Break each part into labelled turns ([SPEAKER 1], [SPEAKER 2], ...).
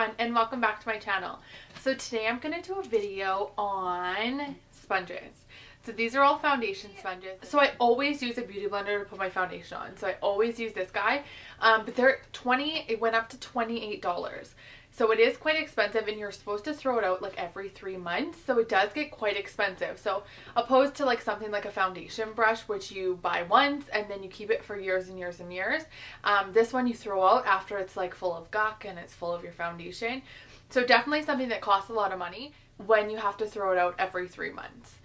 [SPEAKER 1] everyone, and welcome back to my channel. So today I'm going to do a video on sponges. So these are all foundation sponges. So I always use a beauty blender to put my foundation on. So I always use this guy, but it went up to $28. So it is quite expensive, and you're supposed to throw it out like every 3 months. So it does get quite expensive. So opposed to like something like a foundation brush, which you buy once and then you keep it for years and years and years. This one you throw out after it's like full of gunk and it's full of your foundation. So definitely something that costs a lot of money when you have to throw it out every 3 months.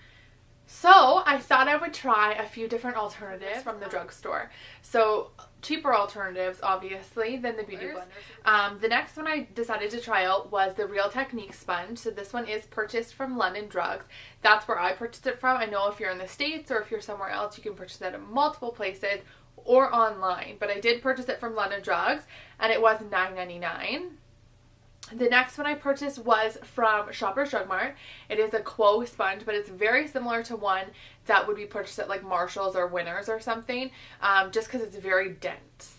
[SPEAKER 1] So I thought I would try a few different alternatives from the drugstore. So cheaper alternatives, obviously, than the beauty blenders. The next one I decided to try out was the Real Technique sponge. So this one is purchased from London Drugs. That's where I purchased it from. I know if you're in the States or if you're somewhere else, you can purchase it at multiple places or online. But I did purchase it from London Drugs, and it was $9.99. The next one I purchased was from Shoppers Drug Mart. It is a Quo sponge, but it's very similar to one that would be purchased at like Marshall's or Winners or something, just because it's very dense.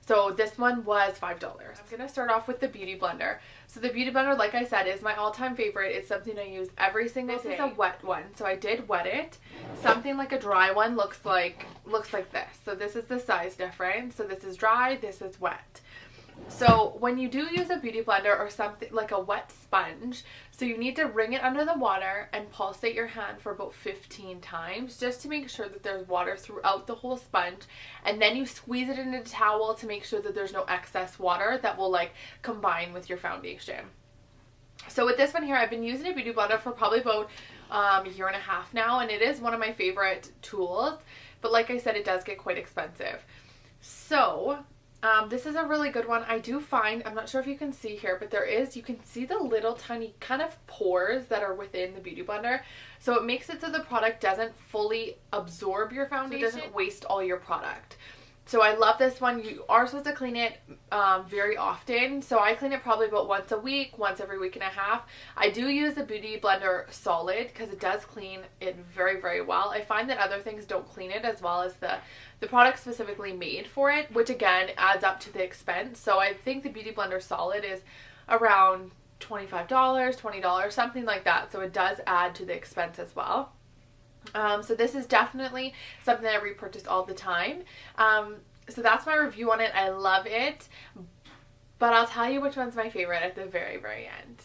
[SPEAKER 1] So this one was $5. I'm going to start off with the Beauty Blender. So the Beauty Blender, like I said, is my all-time favorite. It's something I use every single day. This is a wet one, so I did wet it. Something like a dry one looks like this. So this is the size difference. So this is dry, this is wet. So when you do use a beauty blender or something like a wet sponge, so you need to wring it under the water and pulsate your hand for about 15 times just to make sure that there's water throughout the whole sponge, and then you squeeze it in a towel to make sure that there's no excess water that will like combine with your foundation. So with this one here, I've been using a beauty blender for probably about a year and a half now, and it is one of my favorite tools, but like I said, it does get quite expensive. So this is a really good one. I do find, I'm not sure if you can see here, but you can see the little tiny kind of pores that are within the beauty blender. So it makes it so the product doesn't fully absorb your foundation. So it doesn't waste all your product. So I love this one. You are supposed to clean it very often. So I clean it probably about once a week, once every week and a half. I do use the Beautyblender Solid because it does clean it very, very well. I find that other things don't clean it as well as the product specifically made for it, which again adds up to the expense. So I think the Beautyblender Solid is around $25, $20, something like that. So it does add to the expense as well. So this is definitely something that I repurchase all the time. So that's my review on it. I love it, but I'll tell you which one's my favorite at the very, very end.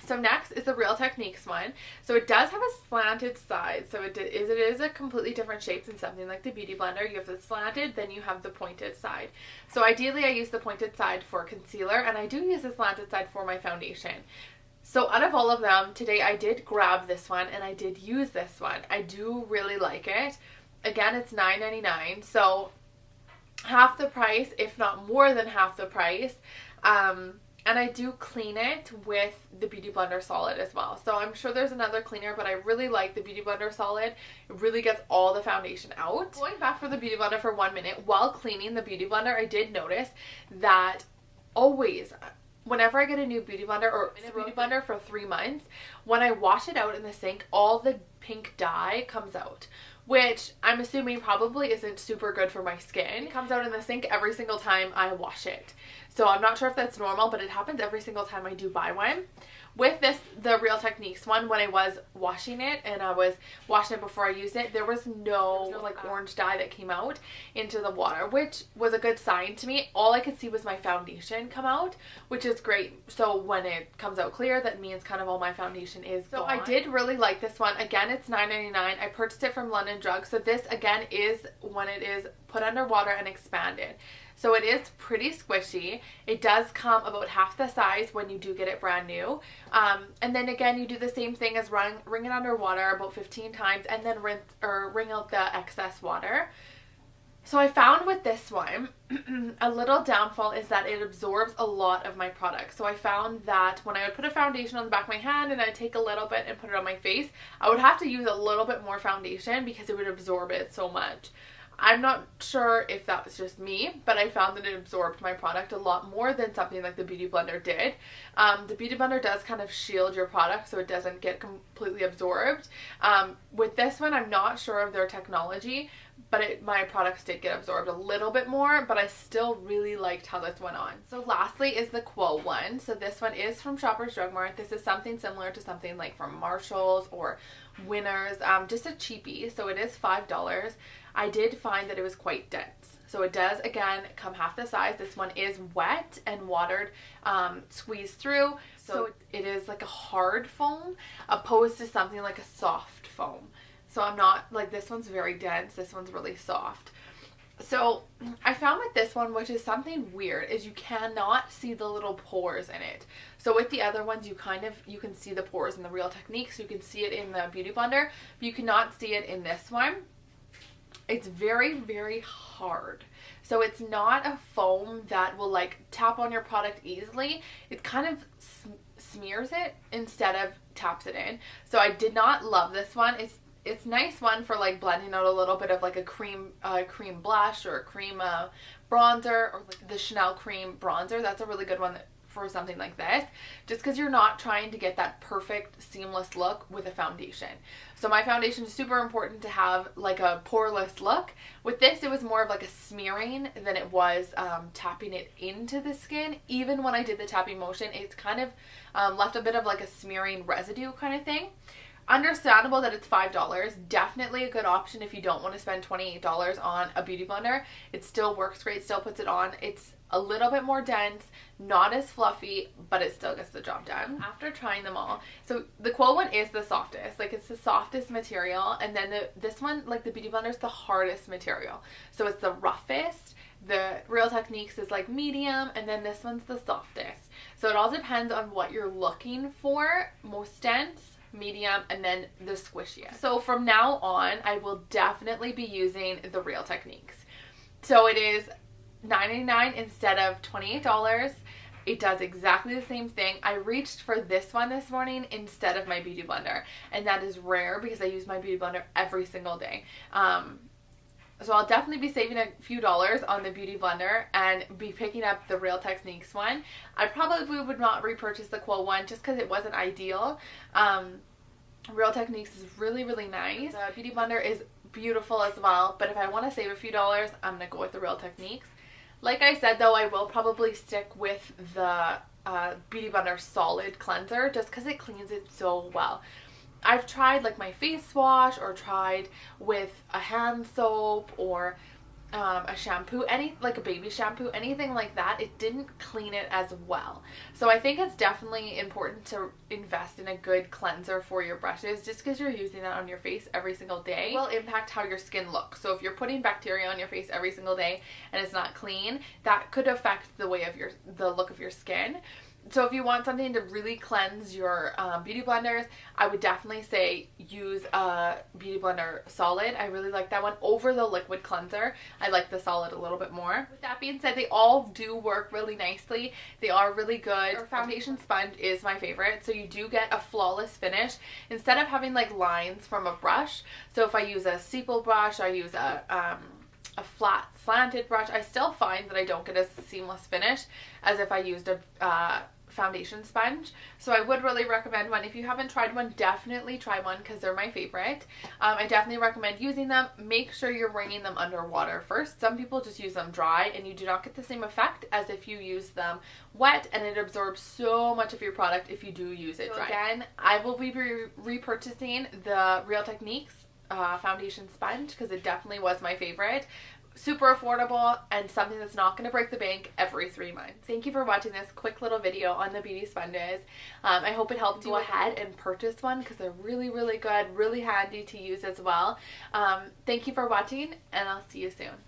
[SPEAKER 1] So next is the Real Techniques one. So it does have a slanted side. So it is a completely different shape than something like the Beauty Blender. You have the slanted, then you have the pointed side. So ideally I use the pointed side for concealer, and I do use the slanted side for my foundation. So out of all of them, today I did grab this one and I did use this one. I do really like it. Again, it's $9.99, so half the price, if not more than half the price. And I do clean it with the Beauty Blender Solid as well. So I'm sure there's another cleaner, but I really like the Beauty Blender Solid. It really gets all the foundation out. Going back for the Beauty Blender for 1 minute, while cleaning the Beauty Blender, I did notice that always, whenever I get a new beauty blender or in a beauty blender for 3 months, when I wash it out in the sink, all the pink dye comes out, which I'm assuming probably isn't super good for my skin. It comes out in the sink every single time I wash it. So I'm not sure if that's normal, but it happens every single time I do buy one. With this, the Real Techniques one, when I was washing it and I was washing it before I used it, there was no like orange dye that came out into the water, which was a good sign to me. All I could see was my foundation come out, which is great. So when it comes out clear, that means kind of all my foundation is gone. So I did really like this one. Again, it's $9.99. I purchased it from London Drugs. So this again is when it is put under water and expanded. So it is pretty squishy. It does come about half the size when you do get it brand new. And then again, you do the same thing as wring it under water about 15 times and then wring out the excess water. So I found with this one, a little downfall is that it absorbs a lot of my product. So I found that when I would put a foundation on the back of my hand and I'd take a little bit and put it on my face, I would have to use a little bit more foundation because it would absorb it so much. I'm not sure if that was just me, but I found that it absorbed my product a lot more than something like the Beauty Blender did. The Beauty Blender does kind of shield your product so it doesn't get completely absorbed. With this one, I'm not sure of their technology, but my products did get absorbed a little bit more, but I still really liked how this went on. So lastly is the Quo one. So this one is from Shoppers Drug Mart. This is something similar to something like from Marshalls or Winners, just a cheapie. So it is $5. I did find that it was quite dense. So it does, again, come half the size. This one is wet and watered, squeezed through. So it is like a hard foam opposed to something like a soft foam. So I'm not, like, this one's very dense. This one's really soft. So I found with this one, which is something weird, is you cannot see the little pores in it. So with the other ones, you can see the pores in the Real Techniques. You can see it in the Beauty Blender, but you cannot see it in this one. It's very, very hard. So it's not a foam that will like tap on your product easily. It kind of smears it instead of taps it in. So I did not love this one. It's nice one for like blending out a little bit of like a cream blush or a cream bronzer, or like the Chanel cream bronzer. That's a really good one for something like this, just because you're not trying to get that perfect seamless look with a foundation. So my foundation is super important to have like a poreless look. With this, it was more of like a smearing than it was tapping it into the skin. Even when I did the tapping motion, it's kind of left a bit of like a smearing residue kind of thing. Understandable that it's $5. Definitely a good option if you don't want to spend $28 on a beauty blender. It still works great, still puts it on. It's a little bit more dense, not as fluffy, but it still gets the job done. After trying them all, so the Quo one is the softest, like it's the softest material, and then this one, like the Beauty Blender, is the hardest material. So it's the roughest. The Real Techniques is like medium, and then this one's the softest. So it all depends on what you're looking for. Most dense, medium, and then the squishiest. So from now on, I will definitely be using the Real Techniques. So it is $9.99 instead of $28. It does exactly the same thing. I reached for this one this morning instead of my Beauty Blender, and that is rare because I use my Beauty Blender every single day. So I'll definitely be saving a few dollars on the Beauty Blender and be picking up the Real Techniques one. I probably would not repurchase the Quo one just because it wasn't ideal. Real Techniques is really, really nice. The Beauty Blender is beautiful as well, but if I want to save a few dollars, I'm going to go with the Real Techniques. Like I said though, I will probably stick with the Beauty Blender Solid cleanser just because it cleans it so well. I've tried like my face wash, or tried with a hand soap, or a shampoo, like a baby shampoo, anything like that. It didn't clean it as well. So I think it's definitely important to invest in a good cleanser for your brushes, just because you're using that on your face every single day. It will impact how your skin looks. So if you're putting bacteria on your face every single day and it's not clean, that could affect the way of the look of your skin. So if you want something to really cleanse your beauty blenders, I would definitely say use a Beauty Blender Solid. I really like that one over the liquid cleanser. I like the Solid a little bit more. With that being said, they all do work really nicely. They are really good. Our foundation sponge is my favorite. So you do get a flawless finish instead of having like lines from a brush. So if I use a sepal brush, I use a flat slanted brush, I still find that I don't get a seamless finish as if I used a foundation sponge. So I would really recommend one. If you haven't tried one, definitely try one because they're my favorite. I definitely recommend using them. Make sure you're wringing them underwater first. Some people just use them dry and you do not get the same effect as if you use them wet, and it absorbs so much of your product if you do use it dry. Again, I will be repurchasing the Real Techniques foundation sponge because it definitely was my favorite. Super affordable and something that's not going to break the bank every 3 months. Thank you for watching this quick little video on the beauty sponges. I hope it helped you. Go ahead and purchase one because they're really, really good, really handy to use as well. Thank you for watching, and I'll see you soon.